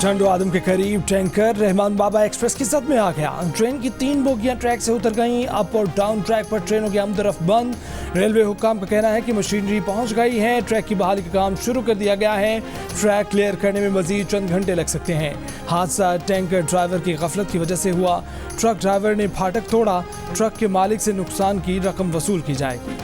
झंडू आदम के करीब टैंकर रहमान बाबा एक्सप्रेस की जद में आ गया। ट्रेन की 3 बोगियां ट्रैक से उतर गईं। अप और डाउन ट्रैक पर ट्रेनों की आमदरफ्त बंद। रेलवे हुक्काम का कहना है कि मशीनरी पहुंच गई है। ट्रैक की बहाली का काम शुरू कर दिया गया है। ट्रैक क्लियर करने में मजीद चंद घंटे लग सकते हैं। हादसा टैंकर ड्राइवर की गफलत की वजह से हुआ। ट्रक ड्राइवर ने फाटक तोड़ा। ट्रक के मालिक से नुकसान की रकम वसूल की जाएगी।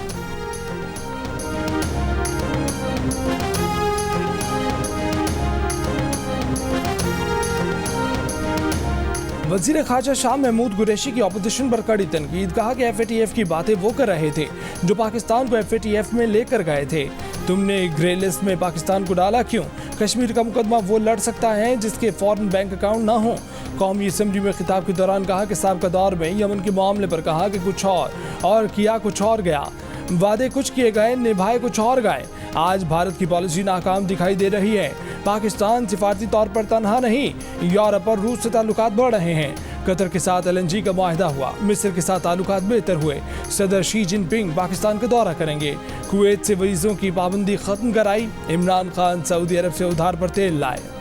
वजीर खारजा शाह महमूद कुरैशी की अपोजिशन पर कड़ी तनकीद। कहा कि FATF की बातें वो कर रहे थे जो पाकिस्तान को FATF में लेकर गए थे। तुमने ग्रे लिस्ट में पाकिस्तान को डाला क्यों? कश्मीर का मुकदमा वो लड़ सकता है जिसके फॉरेन बैंक अकाउंट ना हो। कौमी असम्बली में खिताब के दौरान कहा कि साबिका दौर में यमन के मामले पर कहा कि कुछ और किया कुछ और गया। वादे कुछ किए गए, निभाए कुछ और गए। आज भारत की पॉलिसी नाकाम दिखाई दे रही है। पाकिस्तान सिफारती तौर पर तनहा नहीं, यूरोप और रूस से ताल्लुकात बढ़ रहे हैं। कतर के साथ LNG का मुआहिदा हुआ। मिस्र के साथ ताल्लुकात बेहतर हुए। सदर शी जिनपिंग पाकिस्तान का दौरा करेंगे। कुवैत से वीज़ों की पाबंदी खत्म कराई। इमरान खान सऊदी अरब से उधार पर तेल लाए।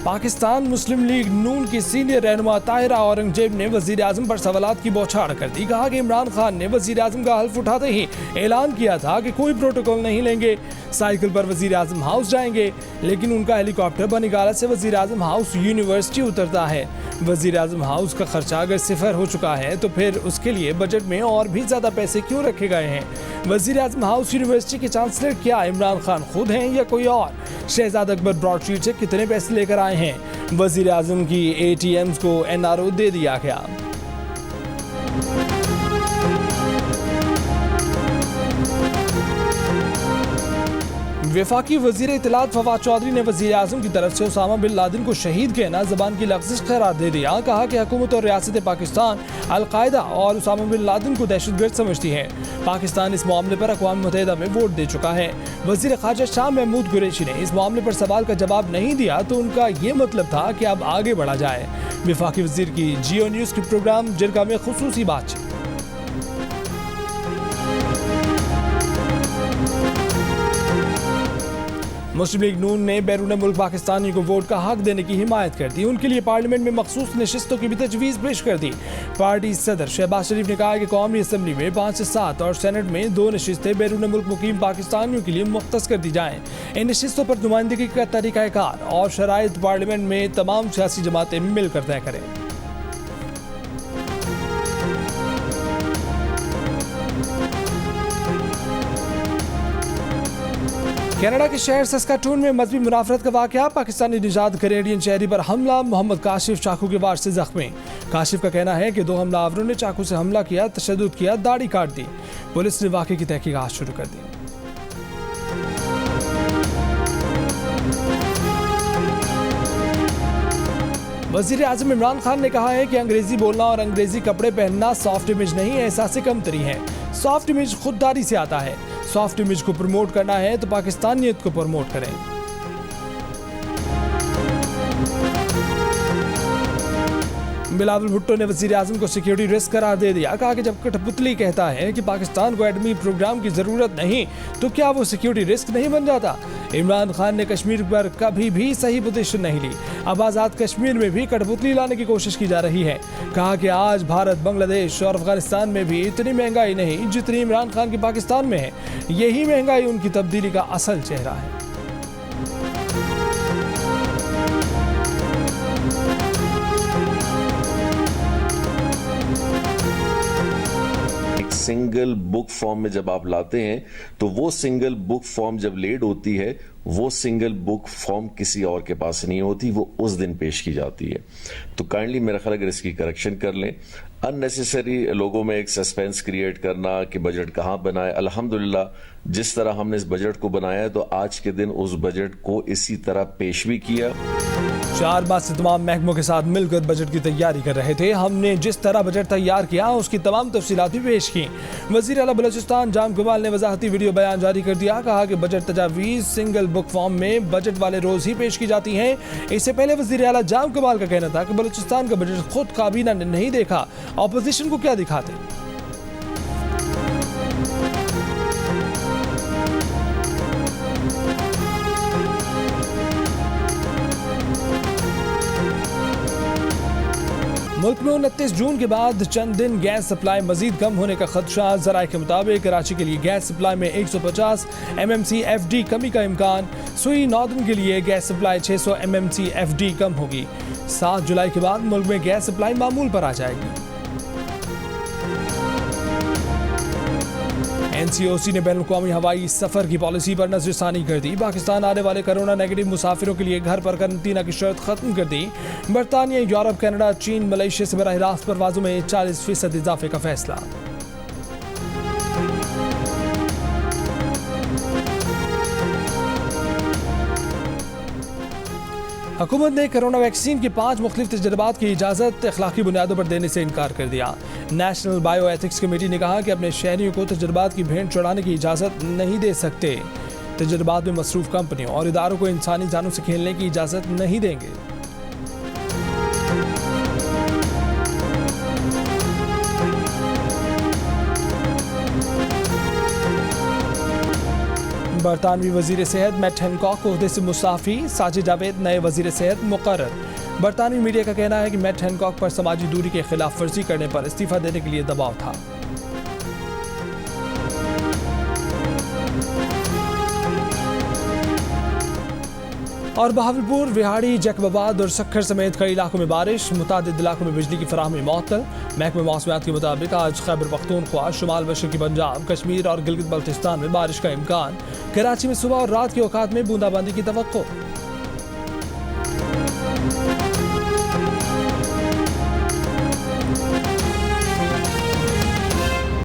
पाकिस्तान मुस्लिम लीग नून की सीनियर रहनुमा ताहिरा औरंगजेब ने वजीर आजम पर सवालात की बौछार कर दी। कहा कि इमरान खान ने वजीर आजम का हल्फ उठाते ही ऐलान किया था कि कोई प्रोटोकॉल नहीं लेंगे, साइकिल पर वजीर आजम हाउस जाएंगे, लेकिन उनका हेलीकॉप्टर बनिगाला से वजीर आजम हाउस यूनिवर्सिटी उतरता है। वजीर आजम हाउस का खर्चा अगर सिफर हो चुका है तो फिर उसके लिए बजट में और भी ज्यादा पैसे क्यों रखे गए हैं? वजीर आजम हाउस यूनिवर्सिटी के चांसलर क्या इमरान खान खुद हैं या कोई और? शहजाद अकबर ब्रॉडशीट से कितने पैसे लेकर आए हैं? वजीर आजम की ATMs को NRO दे दिया गया। वफाकी वजीर इत्तलात फवाद चौधरी ने वजीर आजम की तरफ से उसामा बिन लादेन को शहीद कहना ज़बान की लग़्ज़िश करार दे दिया। कहा कि हुकूमत और रियासत पाकिस्तान अल-कायदा और उसामा बिन लादेन को दहशतगर्द समझती है। पाकिस्तान इस मामले पर अक़वाम मुत्तहिदा में वोट दे चुका है। वजीर खारजा शाह महमूद कुरैशी ने इस मामले पर सवाल का जवाब नहीं दिया तो उनका ये मतलब था कि अब आगे बढ़ा जाए। वफाकी वजीर की जियो न्यूज़ के प्रोग्राम जिरगा में खुसूसी बातचीत। मुस्लिम लीग नून ने बैरून मुल्क पाकिस्तानी को वोट का हक देने की हिमायत कर दी। उनके लिए पार्लियामेंट में मखसूस नशिस्तों की भी तजवीज़ पेश कर दी। पार्टी सदर शहबाज शरीफ ने कहा कि कौमी असम्बली में 5 से 7 और सेनेट में 2 नशिस्तें बैरून मुल्क मुकीम पाकिस्तानियों के लिए मुख्तस कर दी जाएं। इन नशिस्तों पर नुमाइंदगी का तरीक़ाकार और शराइत पार्लियामेंट में तमाम सियासी जमातें मिलकर तय करें। कनाडा के शहर सस्काटून में मजहबी मुनाफरत का वाकया। पाकिस्तानी निजात कैनेडियन शहरी पर हमला। मोहम्मद काशिफ चाकू के वार से जख्मी। काशिफ का कहना है कि 2 हमलावरों ने चाकू से हमला किया, तशद्दुद किया, दाढ़ी काट दी। पुलिस ने वाकये की तहकीकात शुरू कर दी। वजीर आजम इमरान खान ने कहा है कि अंग्रेजी बोलना और अंग्रेजी कपड़े पहनना सॉफ्ट इमेज नहीं, एहसास कमतरी है। सॉफ्ट इमेज खुददारी से आता है। सॉफ्ट इमेज को प्रमोट करना है तो पाकिस्तानियत को प्रमोट करें। बिलावल भुट्टो ने वजीर आजम को सिक्योरिटी रिस्क करार दे दिया। कहा कि जब कठपुतली कहता है कि पाकिस्तान को एटमी प्रोग्राम की जरूरत नहीं तो क्या वो सिक्योरिटी रिस्क नहीं बन जाता? इमरान खान ने कश्मीर पर कभी भी सही पोजीशन नहीं ली। अब आज़ाद कश्मीर में भी कठपुतली लाने की कोशिश की जा रही है। कहा कि आज भारत, बांग्लादेश और अफगानिस्तान में भी इतनी महंगाई नहीं जितनी इमरान खान की पाकिस्तान में है। यही महंगाई उनकी तब्दीली का असल चेहरा है। सिंगल बुक फॉर्म में जब आप लाते हैं तो वो सिंगल बुक फॉर्म जब लेड होती है, वो सिंगल बुक फॉर्म किसी और के पास नहीं होती, वो उस दिन पेश की जाती है। तो काइंडली मेरा ख्याल अगर इसकी करेक्शन कर लें। अननेसेसरी लोगों में एक सस्पेंस क्रिएट करना कि बजट कहाँ बनाए। अल्हम्दुलिल्लाह जिस तरह हमने इस बजट को बनाया है तो आज के दिन उस बजट को इसी तरह पेश भी किया। 4 माह से तमाम महकमों के साथ मिलकर बजट की तैयारी कर रहे थे। हमने जिस तरह बजट तैयार किया उसकी तमाम तफसीलात भी पेश की। वज़ीर आला बलूचिस्तान जाम कमाल ने वजाहती वीडियो बयान जारी कर दिया। कहा कि बजट तजावीज़ सिंगल बुक फॉर्म में बजट वाले रोज ही पेश की जाती हैं। इससे पहले वज़ीर आला जाम कमाल का कहना था कि बलूचिस्तान का बजट खुद काबीना ने नहीं देखा, ऑपोजिशन को क्या दिखाते। मुल्क में 29 जून के बाद चंद दिन गैस सप्लाई मजीद कम होने का खदशा। जराये के मुताबिक कराची के लिए गैस सप्लाई में 150 MMCFD कमी का इम्कान। सुई नॉर्दर्न के लिए गैस सप्लाई 600 MMCFD कम होगी। 7 जुलाई के बाद मुल्क में गैस सप्लाई मामूल पर आ जाएगी। NCOC ने बैनुल-अक़वामी हवाई सफर की पॉलिसी पर नजरसानी कर दी। पाकिस्तान आने वाले कोरोना नेगेटिव मुसाफिरों के लिए घर पर करंतना की शर्त खत्म कर दी। बरतानिया, यूरोप, कनाडा, चीन, मलेशिया से बराह रास्त परवाजों में 40% इजाफे का फैसला। हुकूमत ने कोरोना वैक्सीन के 5 मुख्तलिफ तजर्बात की इजाज़त अखलाकी बुनियादों पर देने से इनकार कर दिया। नेशनल बायो एथिक्स कमेटी ने कहा कि अपने शहरियों को तजर्बात की भेंट चढ़ाने की इजाज़त नहीं दे सकते। तजर्बात में मसरूफ कंपनियों और इदारों को इंसानी जानों से खेलने की इजाज़त नहीं देंगे। बरतानवी वजीर सेहत मैट हैनकॉक को ओहदे से मुस्ताफी। साजिद जावेद नए वजीर सेहत मुकर्रर। बरतानवी मीडिया का कहना है कि मैट हैनकॉक पर समाजी दूरी के खिलाफ वर्जी करने पर इस्तीफा देने के लिए दबाव था। और बहावलपुर, विहाड़ी, जैकबाबाद और सक्खर समेत कई इलाकों में बारिश। मुतादिद इलाकों में बिजली की फराहमी मुअत्तल। महकमे मौसमियात के मुताबिक आज खैबर पख्तूनख्वा, शुमाल मशरकी पंजाब, कश्मीर और गिलगित बल्तिस्तान में बारिश का इम्कान। कराची में सुबह और रात के औकात में बूंदाबांदी की तवक्को।